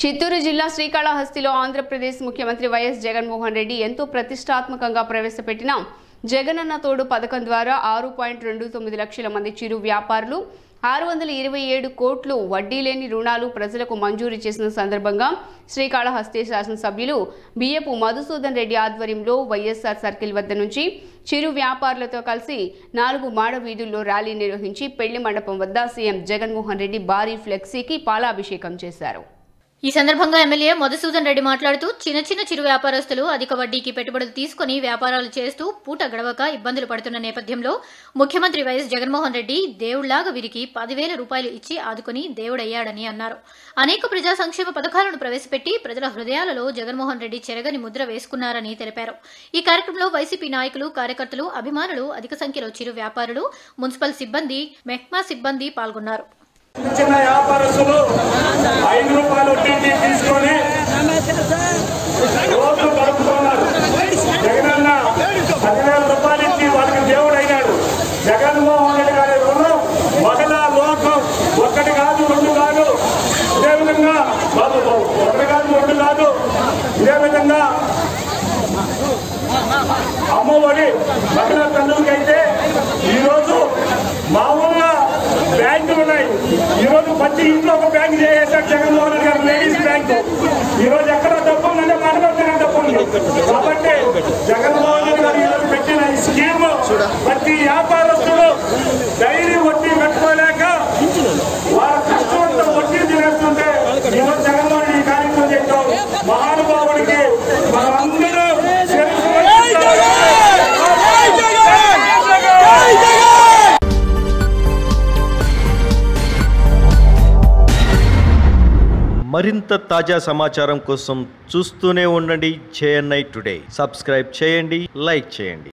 చిత్తూరు జిల్లా శ్రీకాళహస్తిలో ఆంధ్రప్రదేశ్ ముఖ్యమంత్రి వైఎస్ జగన్మోహన్ రెడ్డి ఎంతో ప్రతిష్టాత్మకంగా ప్రవేశపెట్టిన జగనన్న తోడు పథకం ద్వారా 6.29 లక్షల మంది చిరు వ్యాపారులు 627 కోట్లు వడ్డీ లేని రుణాలు ప్రజలకు మంజూరు చేసిన సందర్భంగా శ్రీకాళహస్తి శాసనసభ్యులు బియ్యపు మధుసూదన్ రెడ్డి ఆధ్వర్యంలో వైఎస్ఆర్ సర్కిల్ వద్ద నుంచి చిరు వ్యాపారులతో కలిసి 4 మాడ వీధుల్లో ర్యాలీ నిర్వహించి పెళ్లి మండపం వద్ద సీఎం జగన్మోహన్ రెడ్డి భారీ ఫ్లెక్సీకి పాలాభిషేకం చేశారు. ఈ సందర్భంగా ఎమ్మెల్యే మధుసూదన్ రెడ్డి మాట్లాడుతూ చిన్న చిరు వ్యాపారస్తులు అధిక వడ్డీకి పెట్టుబడులు తీసుకుని వ్యాపారాలు చేస్తూ పూట గడవక ఇబ్బందులు పడుతున్న నేపథ్యంలో ముఖ్యమంత్రి వైఎస్ జగన్మోహన్ రెడ్డి దేవుళ్లాగా వీరికి 10,000 రూపాయలు ఇచ్చి ఆదుకుని దేవుడయ్యాడని అన్నారు. అనేక ప్రజా సంక్షేమ పథకాలను ప్రవేశపెట్టి ప్రజల హృదయాలలో జగన్మోహన్ రెడ్డి చెరగని ముద్ర వేసుకున్నారని తెలిపారు. ఈ కార్యక్రమంలో వైసీపీ నాయకులు, కార్యకర్తలు, అభిమానులు, అధిక సంఖ్యలో చిరు వ్యాపారులు, మున్సిపల్ సిబ్బంది, మెహ్మా సిబ్బంది పాల్గొన్నారు. చిన్న వ్యాపారస్తులు 5 రూపాయలు వడ్డీ తీసుకొని రోజు గడుపుతున్నారు. జగనన్న 10,000 రూపాయలు ఇచ్చి వాళ్ళకి దేవుడు అయినాడు. జగన్మోహన్ రెడ్డి గారి రుణం మహిళా లోకం ఒకటి కాదు, 2 కాదు, ఇదే విధంగా ఒకటి కాదు, 2 కాదు, ఇదే విధంగా అమ్మఒడి మహిళా తల్లులకైతే ఈరోజు మామూలుగా బ్యాంకులు ఉన్నాయి. ఈరోజు ప్రతి ఇంట్లో ఒక బ్యాంక్ చేసేసారు జగన్మోహన్ రెడ్డి గారు, లేడీస్ బ్యాంకు. ఈరోజు ఎక్కడ డబ్బు ఉందంటే మనకొచ్చిన డబ్బు ఉంది. కాబట్టి జగన్మోహన్ రెడ్డి గారు ఈరోజు పెట్టిన ఈ స్కీమ్ ప్రతి వ్యాపారస్తులు డైలీ వడ్డీ కట్టుకోలేక వాళ్ళ కష్టంతో వడ్డీ తినేస్తుంటే ఈరోజు జగన్మోహన్ రెడ్డి ఈ కార్యక్రమం చేద్దాం. మహానుభావుడికి మనమందరూ మరింత తాజా సమాచారం కోసం చూస్తూనే ఉండండి JNI టుడే. సబ్స్క్రైబ్ చేయండి, లైక్ చేయండి.